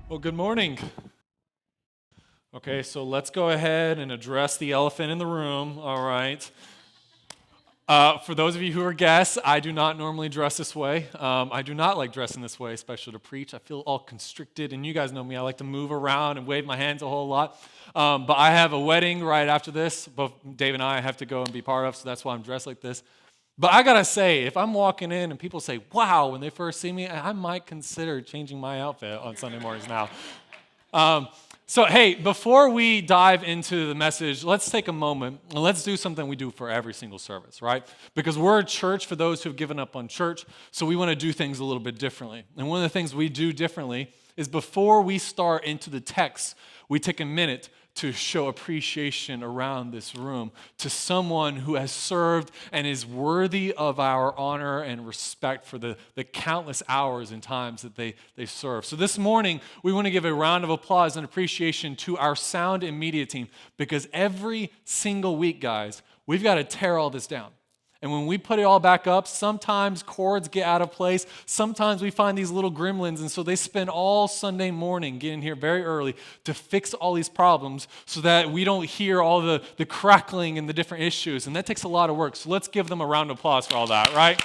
Well, good morning. Okay, so let's go ahead and address the elephant in the room. All right. For those of you who are guests, I do not normally dress this way. I do not like dressing this way, especially to preach. I feel all constricted, and you guys know me. I like to move around and wave my hands a whole lot. But I have a wedding right after this. Both Dave and I have to go and be part of, so that's why I'm dressed like this. But I gotta say, if I'm walking in and people say, wow, when they first see me, I might consider changing my outfit on Sunday mornings now. So, hey, before we dive into the message, let's take a moment and let's do something we do for every single service, right? Because we're a church for those who've given up on church, so we want to do things a little bit differently. And one of the things we do differently is before we start into the text, we take a minute to show appreciation around this room to someone who has served and is worthy of our honor and respect for the countless hours and times that they serve. So this morning, we want to give a round of applause and appreciation to our sound and media team because every single week, guys, we've got to tear all this down. And when we put it all back up, sometimes cords get out of place. Sometimes we find these little gremlins, and so they spend all Sunday morning getting here very early to fix all these problems so that we don't hear all the crackling and the different issues. And that takes a lot of work. So let's give them a round of applause for all that, right?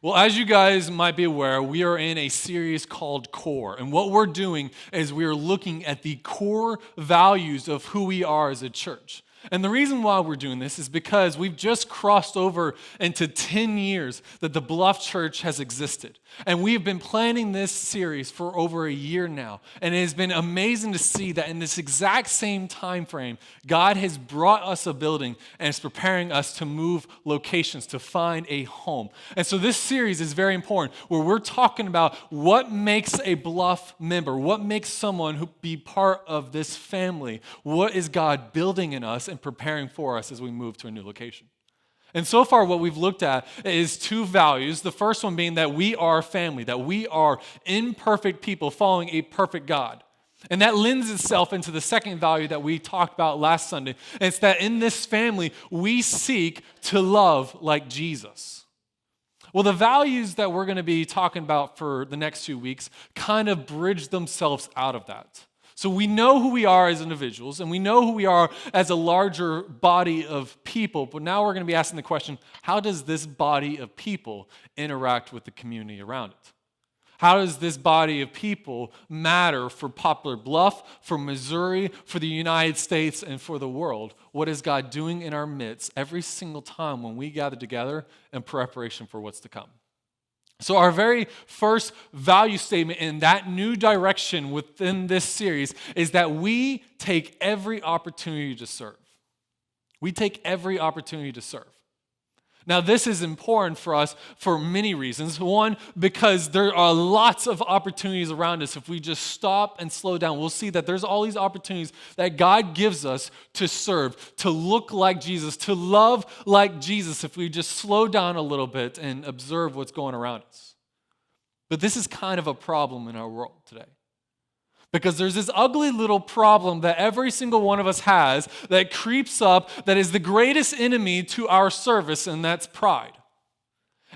Well, as you guys might be aware, we are in a series called Core. And what we're doing is we are looking at the core values of who we are as a church. And the reason why we're doing this is because we've just crossed over into 10 years that the Bluff Church has existed. And we've been planning this series for over a year now. And it has been amazing to see that in this exact same time frame, God has brought us a building and is preparing us to move locations, to find a home. And so this series is very important where we're talking about what makes a Bluff member, what makes someone who be part of this family, what is God building in us and preparing for us as we move to a new location. And so far, what we've looked at is two values. The first one being that we are family, that we are imperfect people following a perfect God. And that lends itself into the second value that we talked about last Sunday. And it's that in this family, we seek to love like Jesus. Well, the values that we're going to be talking about for the next 2 weeks kind of bridge themselves out of that. So we know who we are as individuals, and we know who we are as a larger body of people, but now we're going to be asking the question, how does this body of people interact with the community around it? How does this body of people matter for Poplar Bluff, for Missouri, for the United States, and for the world? What is God doing in our midst every single time when we gather together in preparation for what's to come? So our very first value statement in that new direction within this series is that we take every opportunity to serve. We take every opportunity to serve. Now, this is important for us for many reasons. One, because there are lots of opportunities around us. If we just stop and slow down, we'll see that there's all these opportunities that God gives us to serve, to look like Jesus, to love like Jesus if we just slow down a little bit and observe what's going around us. But this is kind of a problem in our world today. Because there's this ugly little problem that every single one of us has that creeps up that is the greatest enemy to our service, and that's pride.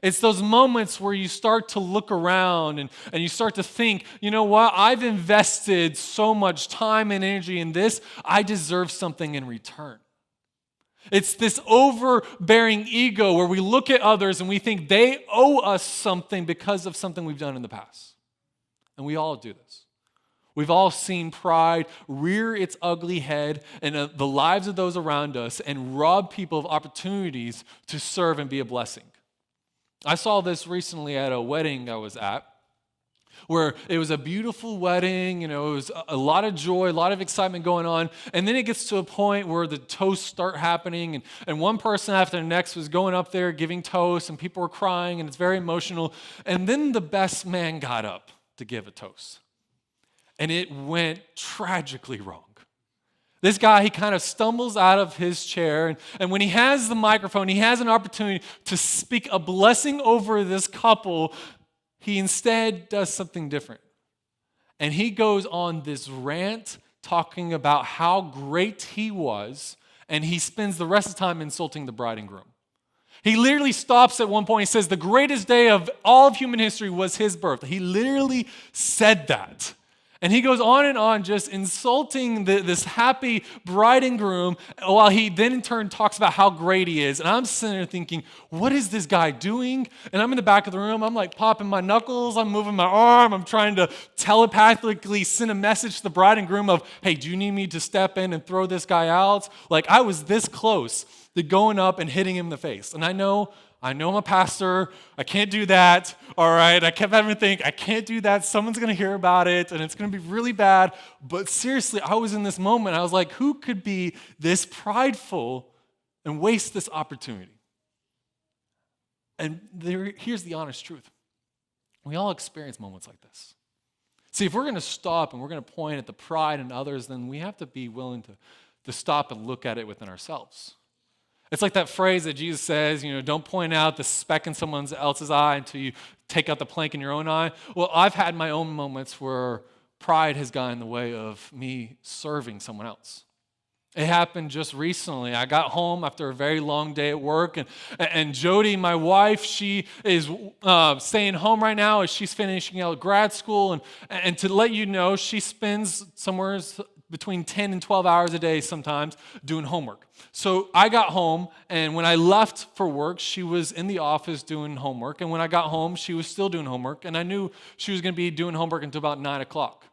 It's those moments where you start to look around and you start to think, you know what, I've invested so much time and energy in this, I deserve something in return. It's this overbearing ego where we look at others and we think they owe us something because of something we've done in the past. And we all do this. We've all seen pride rear its ugly head in the lives of those around us and rob people of opportunities to serve and be a blessing. I saw this recently at a wedding I was at where it was a beautiful wedding, it was a lot of joy, a lot of excitement going on, and then it gets to a point where the toasts start happening, and one person after the next was going up there giving toasts, and people were crying, and it's very emotional, and then the best man got up to give a toast. And it went tragically wrong. This guy, he kind of stumbles out of his chair, and when he has the microphone, he has an opportunity to speak a blessing over this couple. He instead does something different. And he goes on this rant talking about how great he was, and he spends the rest of the time insulting the bride and groom. He literally stops at one point. He says the greatest day of all of human history was his birth. He literally said that. And he goes on, just insulting this happy bride and groom, while he then in turn talks about how great he is. And I'm sitting there thinking, what is this guy doing? And I'm in the back of the room. I'm like popping my knuckles. I'm moving my arm. I'm trying to telepathically send a message to the bride and groom of, hey, do you need me to step in and throw this guy out? Like, I was this close to going up and hitting him in the face. And I know I'm a pastor. I can't do that. All right. I kept having to think, I can't do that. Someone's going to hear about it and it's going to be really bad. But seriously, I was in this moment. I was like, who could be this prideful and waste this opportunity? And here's the honest truth. We all experience moments like this. See, if we're going to stop and we're going to point at the pride in others, then we have to be willing to stop and look at it within ourselves. It's like that phrase that Jesus says, don't point out the speck in someone else's eye until you take out the plank in your own eye. Well, I've had my own moments where pride has gotten in the way of me serving someone else. It happened just recently. I got home after a very long day at work, and Jody, my wife, she is staying home right now as she's finishing out grad school. And to let you know, she spends somewhere between 10 and 12 hours a day sometimes doing homework. So I got home, and when I left for work, she was in the office doing homework. And when I got home, she was still doing homework. And I knew she was going to be doing homework until about 9 o'clock.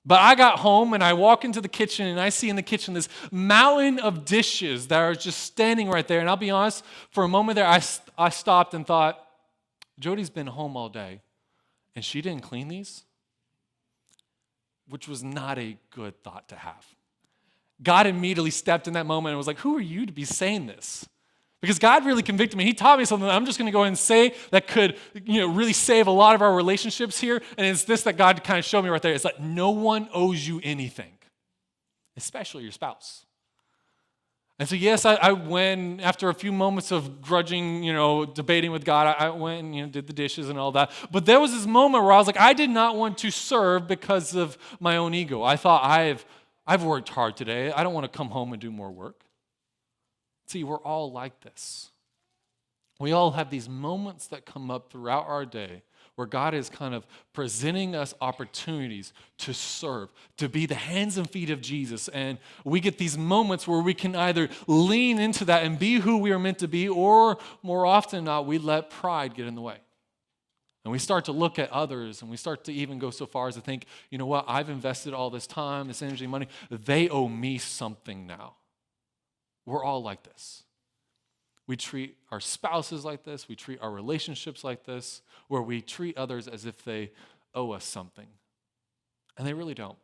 But I got home, and I walk into the kitchen, and I see in the kitchen this mountain of dishes that are just standing right there. And I'll be honest, for a moment there, I stopped and thought, Jody's been home all day, and she didn't clean these? Which was not a good thought to have. God immediately stepped in that moment and was like, who are you to be saying this? Because God really convicted me. He taught me something that I'm just going to go ahead and say that could, really save a lot of our relationships here. And it's this that God kind of showed me right there. It's like no one owes you anything, especially your spouse. And so, yes, I went, after a few moments of grudging, debating with God, I went and, did the dishes and all that. But there was this moment where I was like, I did not want to serve because of my own ego. I thought, I've worked hard today. I don't want to come home and do more work. See, we're all like this. We all have these moments that come up throughout our day where God is kind of presenting us opportunities to serve, to be the hands and feet of Jesus. And we get these moments where we can either lean into that and be who we are meant to be, or more often than not, we let pride get in the way. And we start to look at others, and we start to even go so far as to think, you know what, I've invested all this time, this energy, money, they owe me something now. We're all like this. We treat our spouses like this. We treat our relationships like this, where we treat others as if they owe us something. And they really don't.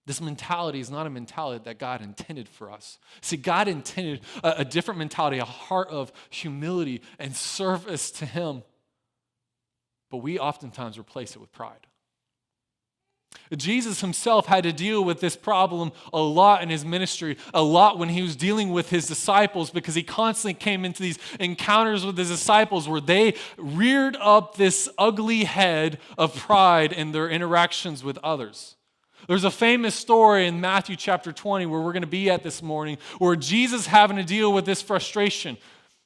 This mentality is not a mentality that God intended for us. See, God intended a different mentality, a heart of humility and service to Him. But we oftentimes replace it with pride. Jesus himself had to deal with this problem a lot in his ministry, a lot when he was dealing with his disciples, because he constantly came into these encounters with his disciples where they reared up this ugly head of pride in their interactions with others. There's a famous story in Matthew chapter 20 where we're going to be at this morning, where Jesus having to deal with this frustration.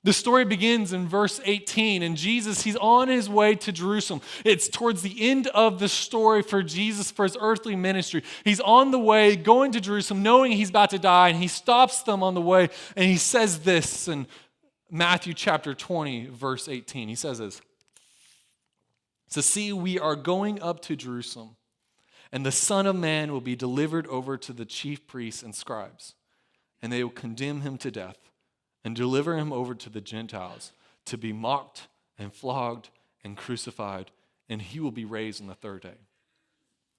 The story begins in verse 18, and Jesus, he's on his way to Jerusalem. It's towards the end of the story for Jesus, for his earthly ministry. He's on the way, going to Jerusalem, knowing he's about to die, and he stops them on the way, and he says this in Matthew chapter 20, verse 18. He says this. So see, we are going up to Jerusalem, and the Son of Man will be delivered over to the chief priests and scribes, and they will condemn him to death and deliver him over to the Gentiles to be mocked and flogged and crucified, and he will be raised on the third day.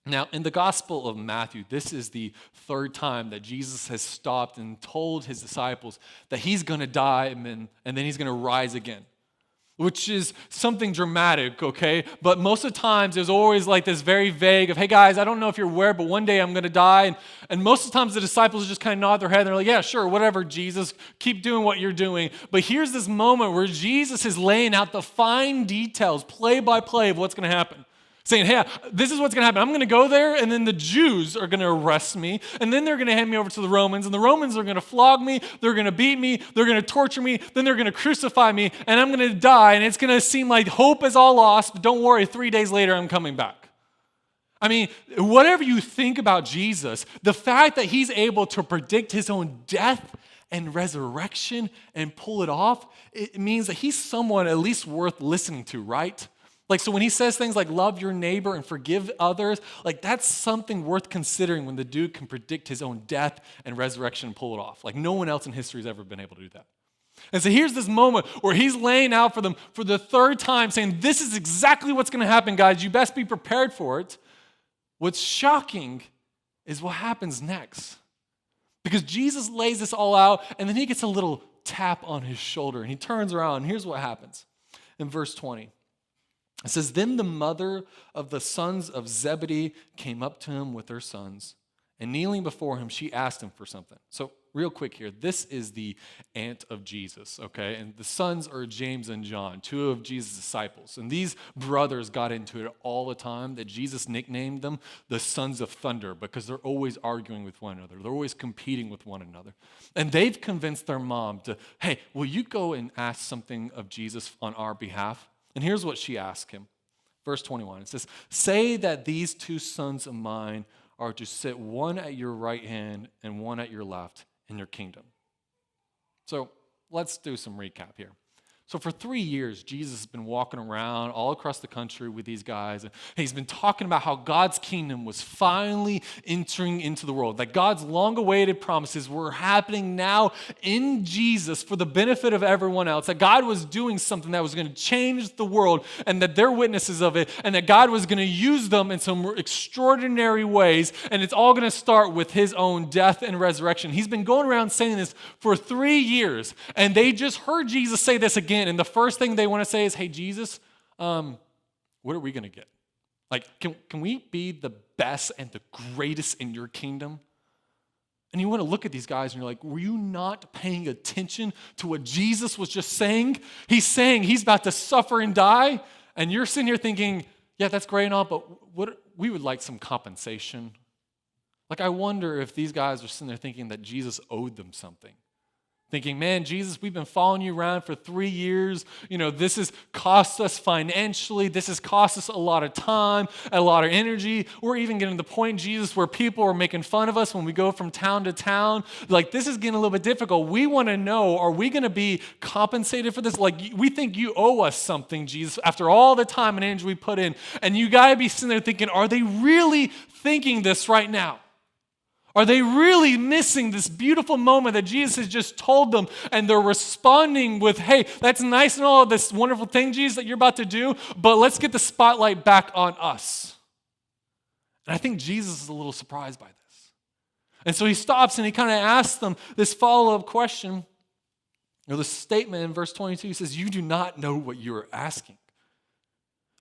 Now, in the Gospel of Matthew, this is the third time that Jesus has stopped and told his disciples that he's going to die and then he's going to rise again, which is something dramatic, okay? But most of the times, there's always like this very vague of, hey guys, I don't know if you're aware, but one day I'm going to die. And most of the times, the disciples just kind of nod their head and they're like, yeah, sure, whatever, Jesus, keep doing what you're doing. But here's this moment where Jesus is laying out the fine details, play by play, of what's going to happen. saying, hey, this is what's going to happen. I'm going to go there, and then the Jews are going to arrest me, and then they're going to hand me over to the Romans, and the Romans are going to flog me, they're going to beat me, they're going to torture me, then they're going to crucify me, and I'm going to die, and it's going to seem like hope is all lost, but don't worry, 3 days later, I'm coming back. I mean, whatever you think about Jesus, the fact that he's able to predict his own death and resurrection and pull it off, it means that he's someone at least worth listening to, right? Like, so when he says things like love your neighbor and forgive others, like that's something worth considering when the dude can predict his own death and resurrection and pull it off. Like no one else in history has ever been able to do that. And so here's this moment where he's laying out for them for the third time saying, this is exactly what's going to happen, guys. You best be prepared for it. What's shocking is what happens next. Because Jesus lays this all out, and then he gets a little tap on his shoulder, and he turns around, and here's what happens. In verse 20, it says, then the mother of the sons of Zebedee came up to him with her sons, and kneeling before him, she asked him for something. So real quick here, this is the aunt of Jesus, okay? And the sons are James and John, two of Jesus' disciples. And these brothers got into it all the time that Jesus nicknamed them the sons of thunder because they're always arguing with one another. They're always competing with one another. And they've convinced their mom to, hey, will you go and ask something of Jesus on our behalf? And here's what she asked him. Verse 21, it says, say that these two sons of mine are to sit one at your right hand and one at your left in your kingdom. So let's do some recap here. So for 3 years, Jesus has been walking around all across the country with these guys. And he's been talking about how God's kingdom was finally entering into the world. That God's long-awaited promises were happening now in Jesus for the benefit of everyone else. That God was doing something that was going to change the world and that they're witnesses of it. And that God was going to use them in some extraordinary ways. And it's all going to start with his own death and resurrection. He's been going around saying this for 3 years. And they just heard Jesus say this again. And the first thing they want to say is, hey, Jesus, what are we going to get? Like, can we be the best and the greatest in your kingdom? And you want to look at these guys and you're like, were you not paying attention to what Jesus was just saying? He's saying he's about to suffer and die. And you're sitting here thinking, yeah, that's great and all, but we would like some compensation. Like, I wonder if these guys are sitting there thinking that Jesus owed them something. Thinking, man, Jesus, we've been following you around for 3 years. You know, this has cost us financially. This has cost us a lot of time, a lot of energy. We're even getting to the point, Jesus, where people are making fun of us when we go from town to town. Like, this is getting a little bit difficult. We want to know, are we going to be compensated for this? Like, we think you owe us something, Jesus, after all the time and energy we put in. And you got to be sitting there thinking, are they really thinking this right now? Are they really missing this beautiful moment that Jesus has just told them and they're responding with, hey, that's nice and all, this wonderful thing, Jesus, that you're about to do, but let's get the spotlight back on us. And I think Jesus is a little surprised by this. And so he stops and he kind of asks them this follow-up question, or this statement in verse 22. He says, you do not know what you are asking.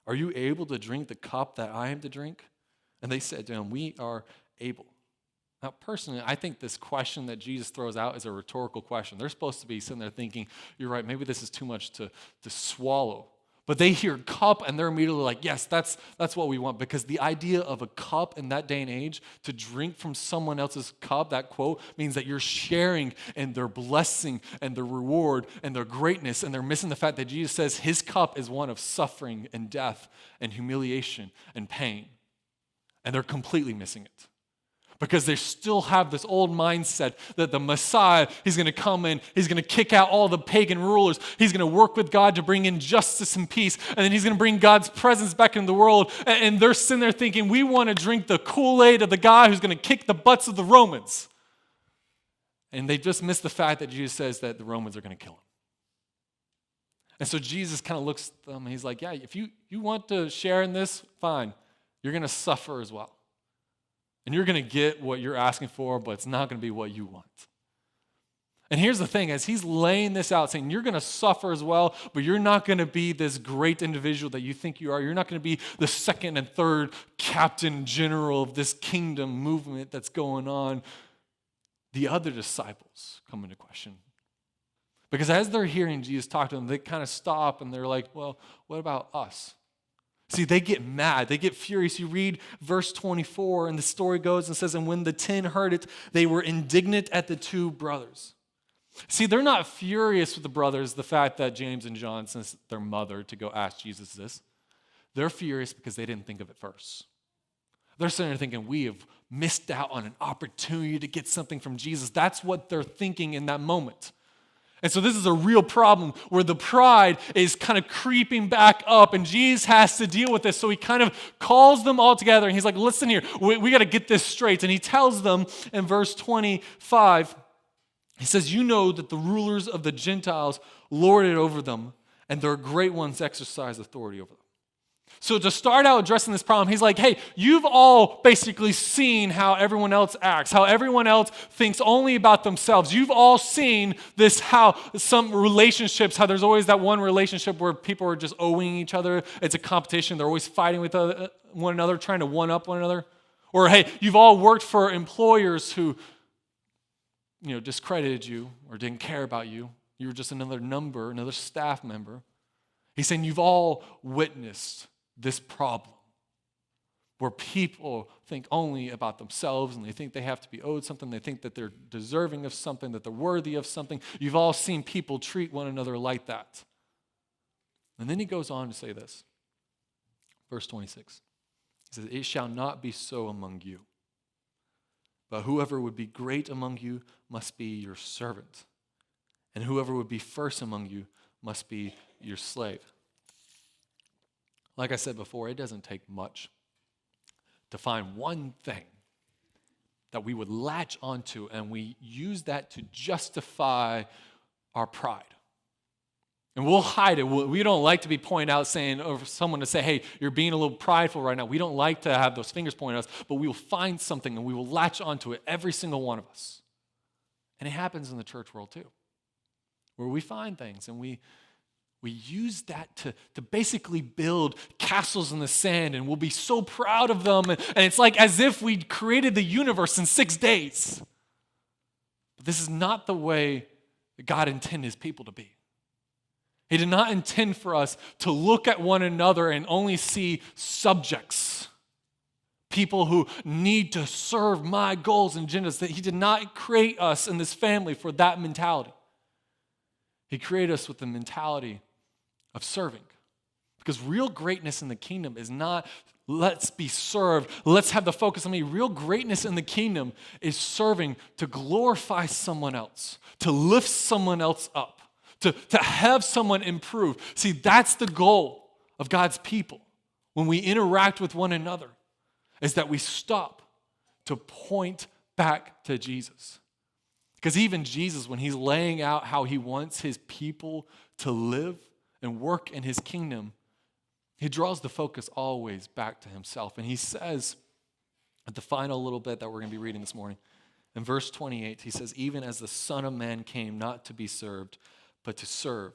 Are you able to drink the cup that I am to drink? And they said to him, we are able. Now, personally, I think this question that Jesus throws out is a rhetorical question. They're supposed to be sitting there thinking, you're right, maybe this is too much to swallow. But they hear cup, and they're immediately like, yes, that's what we want. Because the idea of a cup in that day and age, to drink from someone else's cup, that quote, means that you're sharing in their blessing and their reward and their greatness. And they're missing the fact that Jesus says his cup is one of suffering and death and humiliation and pain. And they're completely missing it. Because they still have this old mindset that the Messiah, he's going to come in, he's going to kick out all the pagan rulers, he's going to work with God to bring in justice and peace, and then he's going to bring God's presence back into the world. And they're sitting there thinking, we want to drink the Kool-Aid of the guy who's going to kick the butts of the Romans. And they just missed the fact that Jesus says that the Romans are going to kill him. And so Jesus kind of looks at them and he's like, yeah, if you want to share in this, fine. You're going to suffer as well. And you're going to get what you're asking for, but it's not going to be what you want. And here's the thing, as he's laying this out, saying you're going to suffer as well, but you're not going to be this great individual that you think you are. You're not going to be the second and third captain general of this kingdom movement that's going on. The other disciples come into question. Because as they're hearing Jesus talk to them, they kind of stop and they're like, well, what about us? See, they get mad. They get furious. You read verse 24, and the story goes and says, and when the 10 heard it, they were indignant at the two brothers. See, they're not furious with the brothers, the fact that James and John sent their mother to go ask Jesus this. They're furious because they didn't think of it first. They're sitting there thinking, we have missed out on an opportunity to get something from Jesus. That's what they're thinking in that moment. And so this is a real problem where the pride is kind of creeping back up, and Jesus has to deal with this. So he kind of calls them all together, and he's like, listen here, we got to get this straight. And he tells them in verse 25, he says, you know that the rulers of the Gentiles lord it over them, and their great ones exercise authority over them. So to start out addressing this problem, he's like, hey, you've all basically seen how everyone else acts, how everyone else thinks only about themselves. You've all seen this, how some relationships, how there's always that one relationship where people are just owing each other. It's a competition. They're always fighting with one another, trying to one-up one another. Or, hey, you've all worked for employers who, discredited you or didn't care about you. You were just another number, another staff member. He's saying you've all witnessed this problem where people think only about themselves and they think they have to be owed something. They think that they're deserving of something, that they're worthy of something. You've all seen people treat one another like that. And then he goes on to say this. Verse 26. He says, it shall not be so among you, but whoever would be great among you must be your servant, and whoever would be first among you must be your slave. Like I said before, it doesn't take much to find one thing that we would latch onto and we use that to justify our pride. And we'll hide it. We don't like to be pointed out saying, or someone to say, hey, you're being a little prideful right now. We don't like to have those fingers pointed at us, but we will find something and we will latch onto it, every single one of us. And it happens in the church world too, where we find things and we use that to basically build castles in the sand, and we'll be so proud of them. And it's like as if we created the universe in 6 days. But this is not the way that God intended his people to be. He did not intend for us to look at one another and only see subjects, people who need to serve my goals and agendas. That he did not create us in this family for that mentality. He created us with the mentality of serving. Because real greatness in the kingdom is not, let's be served, let's have the focus on me. Real greatness in the kingdom is serving to glorify someone else, to lift someone else up, to have someone improve. See, that's the goal of God's people when we interact with one another, is that we stop to point back to Jesus. Because even Jesus, when he's laying out how he wants his people to live and work in his kingdom, he draws the focus always back to himself. And he says, at the final little bit that we're going to be reading this morning, in verse 28, he says, even as the Son of Man came not to be served, but to serve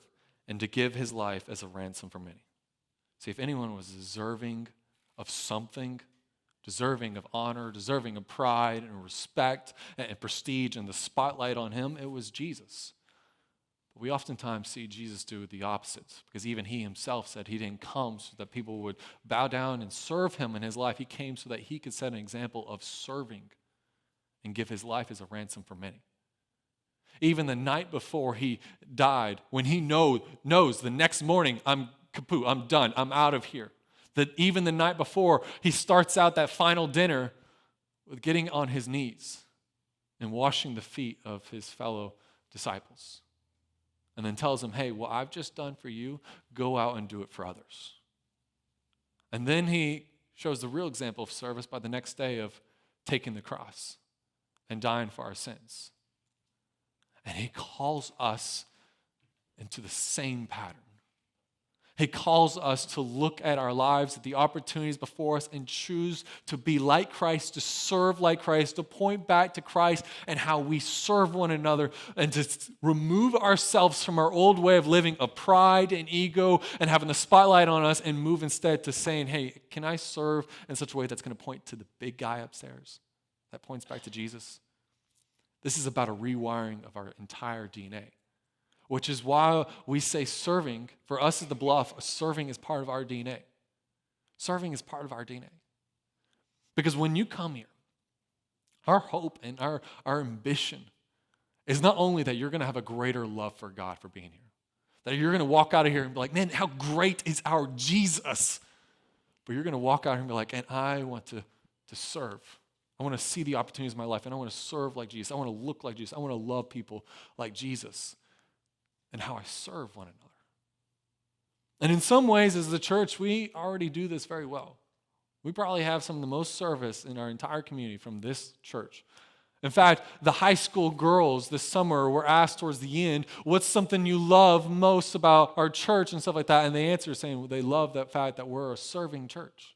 and to give his life as a ransom for many. See, if anyone was deserving of something, deserving of honor, deserving of pride and respect and prestige and the spotlight on him, it was Jesus. But we oftentimes see Jesus do the opposite, because even he himself said he didn't come so that people would bow down and serve him in his life. He came so that he could set an example of serving and give his life as a ransom for many. Even the night before he died, when he knows the next morning, I'm kaput, I'm done, I'm out of here. That even the night before, he starts out that final dinner with getting on his knees and washing the feet of his fellow disciples. And then tells them, hey, what I've just done for you, go out and do it for others. And then he shows the real example of service by the next day of taking the cross and dying for our sins. And he calls us into the same pattern. He calls us to look at our lives, at the opportunities before us, and choose to be like Christ, to serve like Christ, to point back to Christ and how we serve one another, and to remove ourselves from our old way of living of pride and ego and having the spotlight on us, and move instead to saying, hey, can I serve in such a way that's going to point to the big guy upstairs that points back to Jesus? This is about a rewiring of our entire DNA. Which is why we say serving, for us at the Bluff, serving is part of our DNA. Serving is part of our DNA. Because when you come here, our hope and our ambition is not only that you're going to have a greater love for God for being here, that you're going to walk out of here and be like, man, how great is our Jesus? But you're going to walk out here and be like, and I want to serve. I want to see the opportunities in my life, and I want to serve like Jesus. I want to look like Jesus. I want to love people like Jesus and how I serve one another. And in some ways, as the church, we already do this very well. We probably have some of the most service in our entire community from this church. In fact, the high school girls this summer were asked towards the end, what's something you love most about our church and stuff like that? And they answer saying they love that fact that we're a serving church,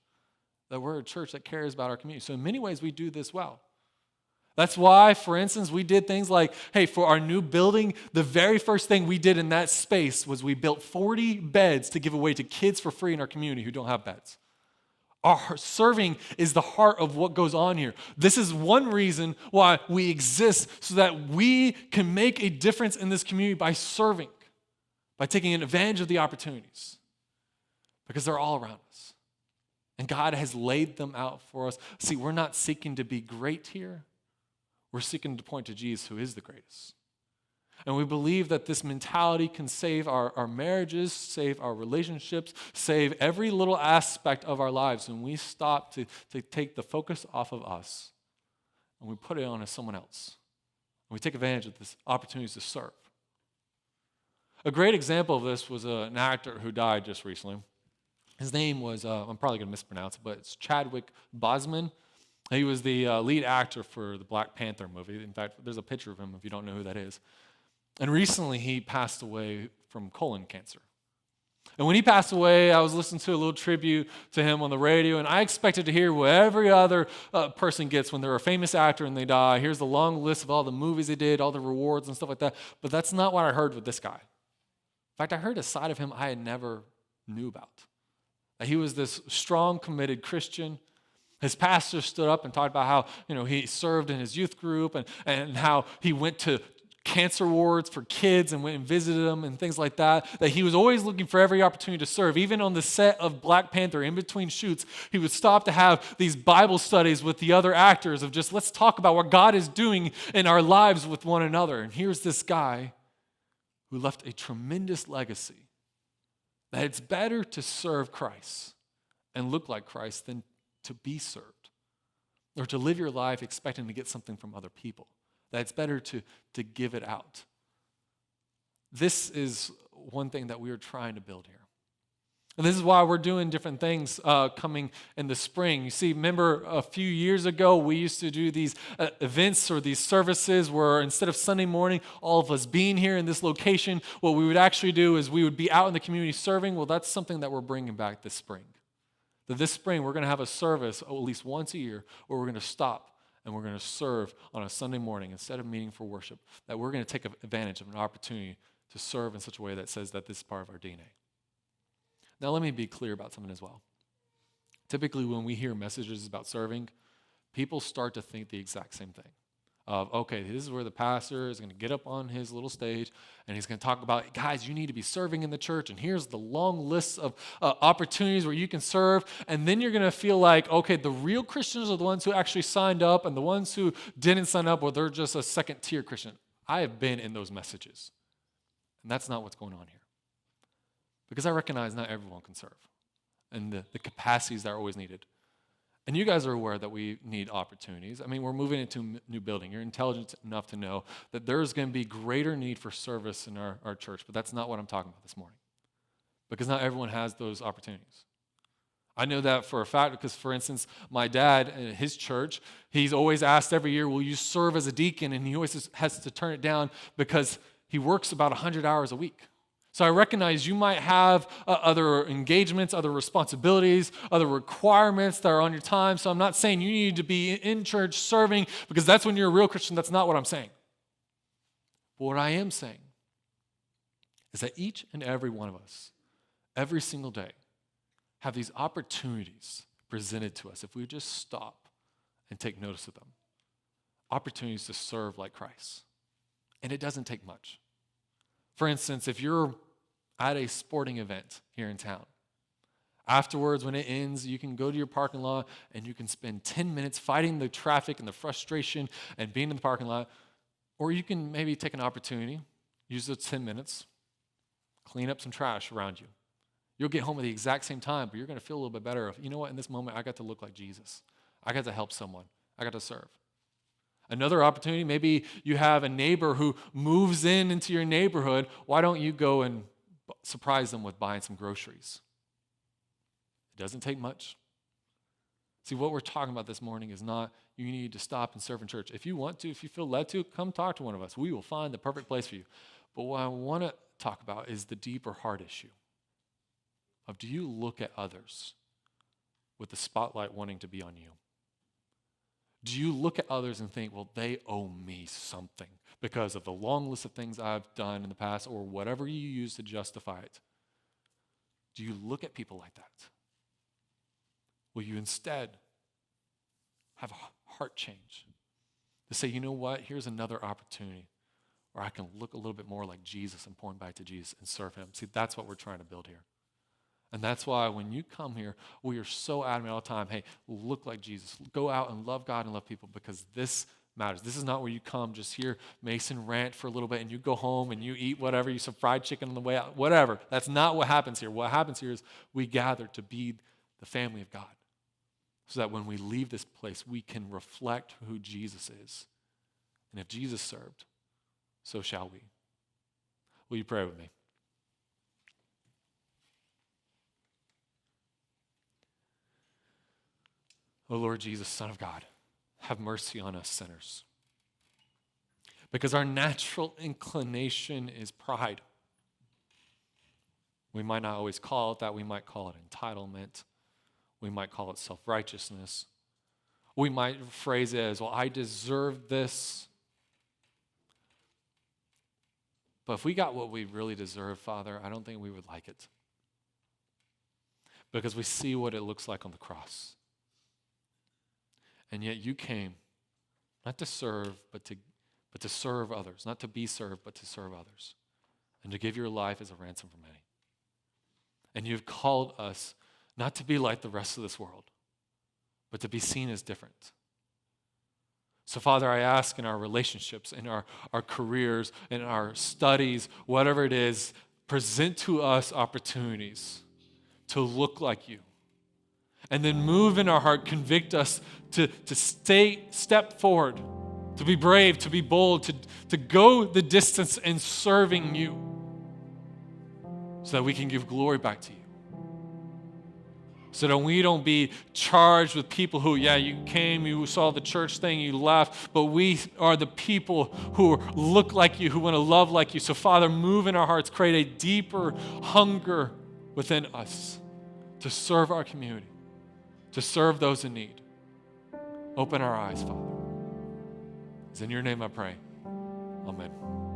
that we're a church that cares about our community. So in many ways, we do this well. That's why, for instance, we did things like, hey, for our new building, the very first thing we did in that space was we built 40 beds to give away to kids for free in our community who don't have beds. Our serving is the heart of what goes on here. This is one reason why we exist, so that we can make a difference in this community by serving, by taking advantage of the opportunities, because they're all around us. And God has laid them out for us. See, we're not seeking to be great here. We're seeking to point to Jesus, who is the greatest. And we believe that this mentality can save our marriages, save our relationships, save every little aspect of our lives when we stop to take the focus off of us and we put it on someone else. And we take advantage of this opportunities to serve. A great example of this was an actor who died just recently. His name was, I'm probably going to mispronounce it, but it's Chadwick Boseman. He was the lead actor for the Black Panther movie. In fact, there's a picture of him if you don't know who that is. And recently, he passed away from colon cancer. And when he passed away, I was listening to a little tribute to him on the radio, and I expected to hear what every other person gets when they're a famous actor and they die. Here's the long list of all the movies they did, all the rewards and stuff like that. But that's not what I heard with this guy. In fact, I heard a side of him I had never knew about. That he was this strong, committed Christian. His pastor stood up and talked about how, he served in his youth group and how he went to cancer wards for kids and went and visited them and things like that, that he was always looking for every opportunity to serve. Even on the set of Black Panther, in between shoots, he would stop to have these Bible studies with the other actors of just, let's talk about what God is doing in our lives with one another. And here's this guy who left a tremendous legacy, that it's better to serve Christ and look like Christ than to be served, or to live your life expecting to get something from other people. That it's better to give it out. This is one thing that we are trying to build here. And this is why we're doing different things coming in the spring. You see, remember a few years ago, we used to do these events or these services where instead of Sunday morning, all of us being here in this location, what we would actually do is we would be out in the community serving. Well, that's something that we're bringing back this spring. That this spring, we're going to have a service at least once a year where we're going to stop and we're going to serve on a Sunday morning instead of meeting for worship, that we're going to take advantage of an opportunity to serve in such a way that says that this is part of our DNA. Now, let me be clear about something as well. Typically, when we hear messages about serving, people start to think the exact same thing. Of, okay, this is where the pastor is going to get up on his little stage and he's going to talk about, guys, you need to be serving in the church, and here's the long list of opportunities where you can serve, and then you're going to feel like, okay, the real Christians are the ones who actually signed up, and the ones who didn't sign up, well, they're just a second-tier Christian. I have been in those messages, and that's not what's going on here. Because I recognize not everyone can serve, and the capacities that are always needed. And you guys are aware that we need opportunities. I mean, we're moving into a new building. You're intelligent enough to know that there's going to be greater need for service in our church, but that's not what I'm talking about this morning. Because not everyone has those opportunities. I know that for a fact because, for instance, my dad in his church, he's always asked every year, will you serve as a deacon? And he always has to turn it down because he works about 100 hours a week. So I recognize you might have other engagements, other responsibilities, other requirements that are on your time. So I'm not saying you need to be in church serving because that's when you're a real Christian. That's not what I'm saying. But what I am saying is that each and every one of us, every single day, have these opportunities presented to us if we just stop and take notice of them. Opportunities to serve like Christ. And it doesn't take much. For instance, if you're at a sporting event here in town, Afterwards, when it ends, you can go to your parking lot and you can spend 10 minutes fighting the traffic and the frustration and being in the parking lot. Or you can maybe take an opportunity, use those 10 minutes, clean up some trash around you. You'll get home at the exact same time, but you're going to feel a little bit better if, you know what, in this moment, I got to look like Jesus. I got to help someone. I got to serve. Another opportunity, maybe you have a neighbor who moves into your neighborhood. Why don't you go and surprise them with buying some groceries? It doesn't take much. See, what we're talking about this morning is not you need to stop and serve in church. If you want to, if you feel led to, come talk to one of us. We will find the perfect place for you. But what I want to talk about is the deeper heart issue of, do you look at others with the spotlight wanting to be on you? Do you look at others and think, well, they owe me something because of the long list of things I've done in the past, or whatever you use to justify it? Do you look at people like that? Will you instead have a heart change to say, you know what, here's another opportunity where I can look a little bit more like Jesus and point back to Jesus and serve him? See, that's what we're trying to build here. And that's why when you come here, we are so adamant all the time, hey, look like Jesus. Go out and love God and love people, because this matters. This is not where you come just hear Mason rant for a little bit and you go home and you eat whatever, you some fried chicken on the way out, whatever. That's not what happens here. What happens here is we gather to be the family of God, so that when we leave this place, we can reflect who Jesus is. And if Jesus served, so shall we. Will you pray with me? Oh Lord Jesus, Son of God, have mercy on us sinners. Because our natural inclination is pride. We might not always call it that. We might call it entitlement. We might call it self-righteousness. We might phrase it as, well, I deserve this. But if we got what we really deserve, Father, I don't think we would like it. Because we see what it looks like on the cross. And yet you came not to serve, but to serve others. Not to be served, but to serve others. And to give your life as a ransom for many. And you've called us not to be like the rest of this world, but to be seen as different. So, Father, I ask in our relationships, in our careers, in our studies, whatever it is, present to us opportunities to look like you. And then move in our heart, convict us to step forward, to be brave, to be bold, to go the distance in serving you, so that we can give glory back to you. So that we don't be charged with people who, yeah, you came, you saw the church thing, you left, but we are the people who look like you, who want to love like you. So Father, move in our hearts, create a deeper hunger within us to serve our community, to serve those in need. Open our eyes, Father. It's in your name I pray. Amen.